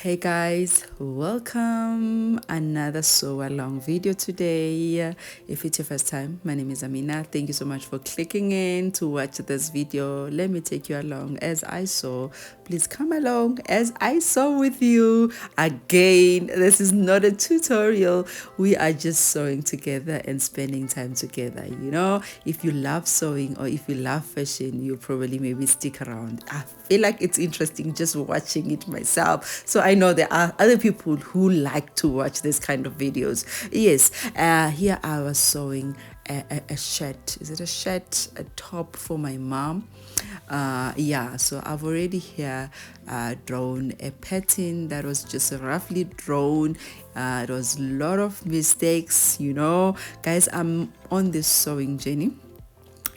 Hey guys, welcome another sew along video today. If it's your first time, my name is Amina. Thank you so much for clicking in to watch this video. Let me take you along as I sew. Please come along as I sew with you. Again, this is not a tutorial. We are just sewing together and spending time together. You know, if you love sewing or if you love fashion, you probably maybe stick around. I feel like it's interesting just watching it myself. So I know there are other people who like to watch this kind of videos. Yes, here I was sewing a shirt. Is it a shirt? A top for my mom. Yeah, so I've already here drawn a pattern that was just roughly drawn. It was a lot of mistakes, you know. Guys, I'm on this sewing journey.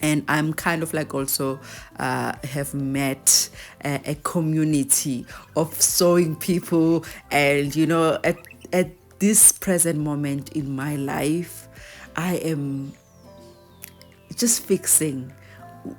And I'm kind of like also have met a community of sewing people. And, you know, at this present moment in my life, I am just fixing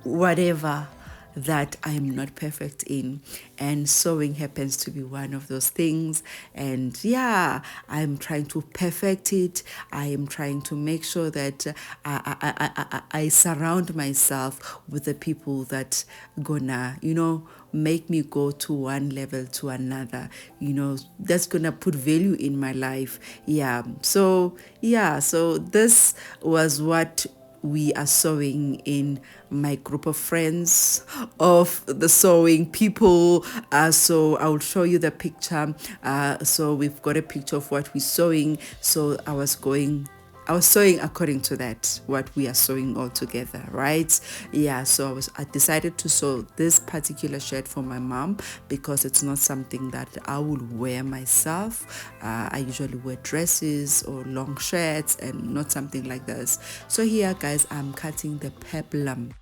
whatever that I am not perfect in, and sewing happens to be one of those things. And yeah, I'm trying to perfect it. I am trying to make sure that I surround myself with the people that gonna, you know, make me go to one level to another, you know, that's gonna put value in my life. So this was what we are sewing in my group of friends of the sewing people. So I will show you the picture. So we've got a picture of what we're sewing. So I was sewing according to that, what we are sewing all together, right? Yeah, so I decided to sew this particular shirt for my mom because it's not something that I would wear myself. I usually wear dresses or long shirts and not something like this. So here, guys, I'm cutting the peplum.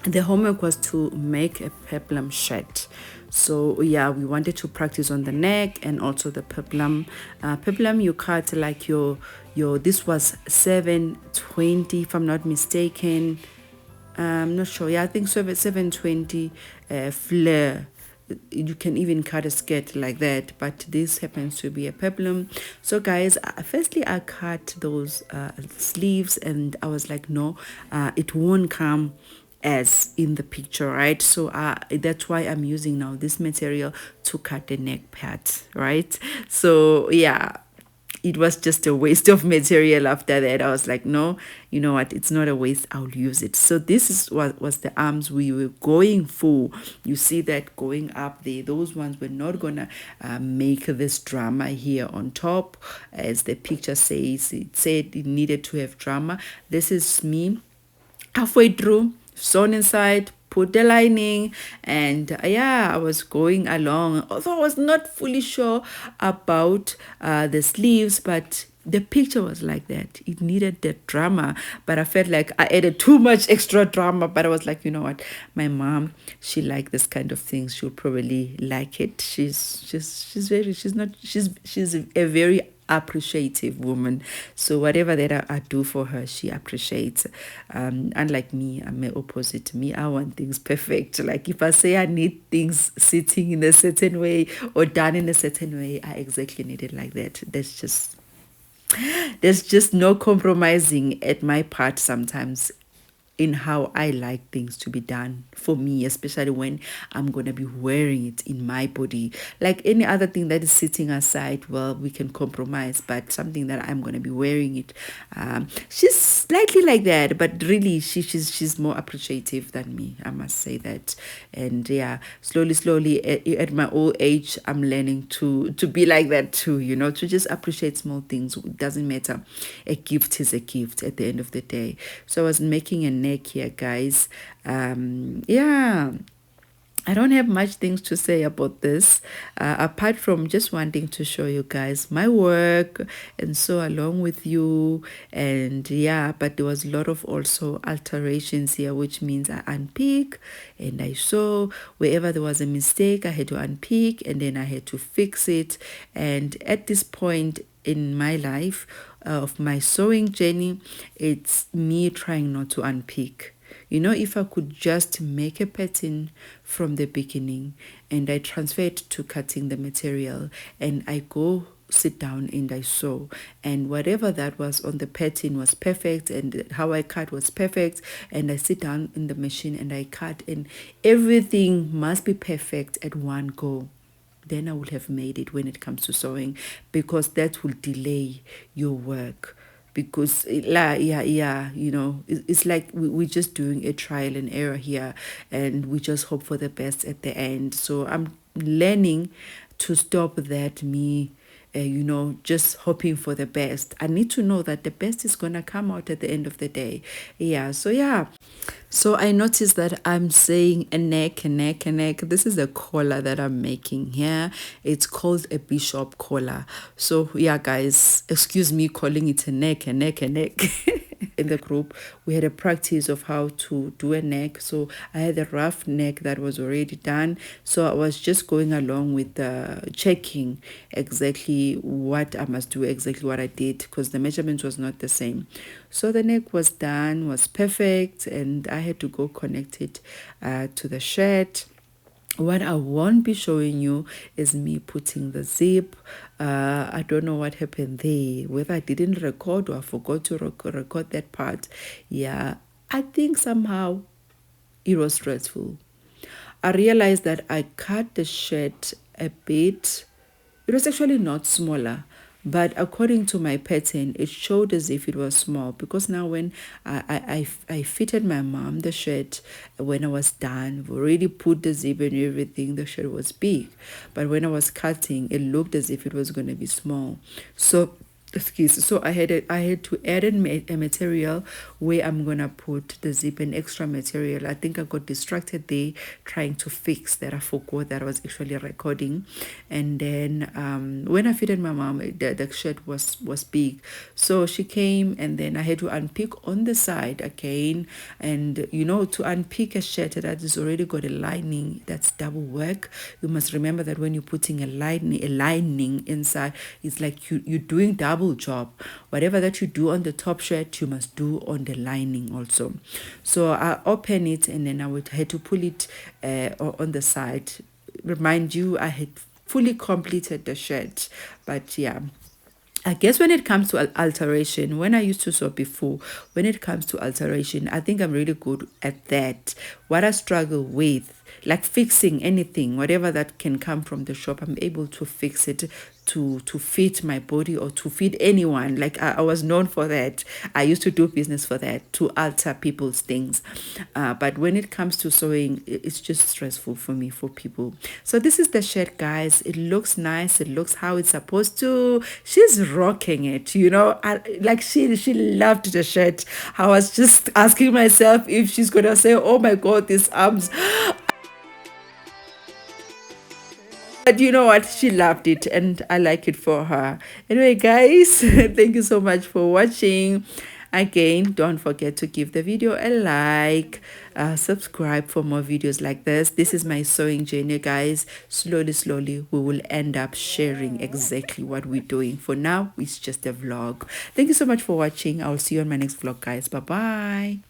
The homework was to make a peplum shirt. So yeah, we wanted to practice on the neck and also the peplum. Peplum you cut like your this was 720 if I'm not mistaken. I'm not sure. Yeah, I think so. 720 flare. You can even cut a skirt like that, but this happens to be a peplum. So guys, firstly I cut those sleeves, and I was like, no, it won't come as in the picture, right? So that's why I'm using now this material to cut the neck part, right? So yeah, it was just a waste of material. After that I was like, no, you know what, it's not a waste, I'll use it. So this is what was the arms we were going for. You see that going up there, those ones were not gonna make this drama here on top, as the picture says. It said it needed to have drama. This is me halfway through, sewn inside, put the lining, and yeah, I was going along, although I was not fully sure about the sleeves, but the picture was like that. It needed that drama, but I felt like I added too much extra drama. But I was like, you know what, my mom, she liked this kind of things, she'll probably like it. She's a very appreciative woman. So whatever that I do for her, she appreciates. Unlike me, I'm the opposite. Me, I want things perfect. Like if I say I need things sitting in a certain way or done in a certain way, I exactly need it like that. There's just no compromising at my part sometimes in how I like things to be done for me, especially when I'm gonna be wearing it in my body. Like any other thing that is sitting aside, well, we can compromise, but something that I'm gonna be wearing it, she's slightly like that, but really she's more appreciative than me, I must say that. And yeah, slowly at my old age, I'm learning to be like that too, you know, to just appreciate small things. It doesn't matter, a gift is a gift at the end of the day. So I was making a neck here, guys. Yeah, I don't have much things to say about this, apart from just wanting to show you guys my work and so along with you. And yeah, but there was a lot of also alterations here, which means I unpick and I sew. Wherever there was a mistake, I had to unpick and then I had to fix it. And at this point in my life, of my sewing journey, it's me trying not to unpick. You know, if I could just make a pattern from the beginning and I transfer it to cutting the material and I go sit down and I sew, and whatever that was on the pattern was perfect and how I cut was perfect, and I sit down in the machine and I cut, and everything must be perfect at one go, then I would have made it when it comes to sewing, because that will delay your work. Because yeah, you know, it's like we're just doing a trial and error here, and we just hope for the best at the end. So I'm learning to stop that me you know, just hoping for the best. I need to know that the best is gonna come out at the end of the day. Yeah, so yeah. So I noticed that I'm saying a neck, a neck, a neck. This is a collar that I'm making here. It's called a bishop collar. So yeah, guys, excuse me calling it a neck, a neck, a neck. In the group, we had a practice of how to do a neck. So I had a rough neck that was already done. So I was just going along with checking exactly what I must do, exactly what I did, because the measurement was not the same. So the neck was done, was perfect, and I had to go connect it to the shirt. What I won't be showing you is me putting the zip. I don't know what happened there, whether I didn't record or I forgot to record that part. Yeah, I think somehow it was stressful. I realized that I cut the shirt a bit. It was actually not smaller, but according to my pattern, it showed as if it was small, because now when I fitted my mom the shirt, when I was done, we already put the zip and everything, the shirt was big. But when I was cutting, it looked as if it was going to be small. So I had to add a material where I'm gonna put the zip and extra material. I think I got distracted there trying to fix that. I forgot that I was actually recording. And then when I fitted my mom, the shirt was big, so she came, and then I had to unpick on the side again. And you know, to unpick a shirt that has already got a lining, that's double work. You must remember that when you're putting a lining inside, it's like you're doing double job. Whatever that you do on the top shirt, you must do on the lining also. So I open it, and then had to pull it on the side. Remind you, I had fully completed the shirt. But yeah, I guess when it comes to alteration, when I used to sew before, when it comes to alteration, I think I'm really good at that. What I struggle with, like fixing anything, whatever that can come from the shop, I'm able to fix it to fit my body or to fit anyone. Like I was known for that. I used to do business for that, to alter people's things. But when it comes to sewing, it's just stressful for me, for people. So this is the shirt, guys. It looks nice. It looks how it's supposed to. She's rocking it, you know. Like she loved the shirt. I was just asking myself if she's gonna say, oh my god, these arms. But you know what? She loved it, and I like it for her. Anyway, guys, thank you so much for watching. Again, don't forget to give the video a like, subscribe for more videos like this. This is my sewing journey, guys. Slowly, we will end up sharing exactly what we're doing. For now, it's just a vlog. Thank you so much for watching. I'll see you on my next vlog, guys. Bye-bye.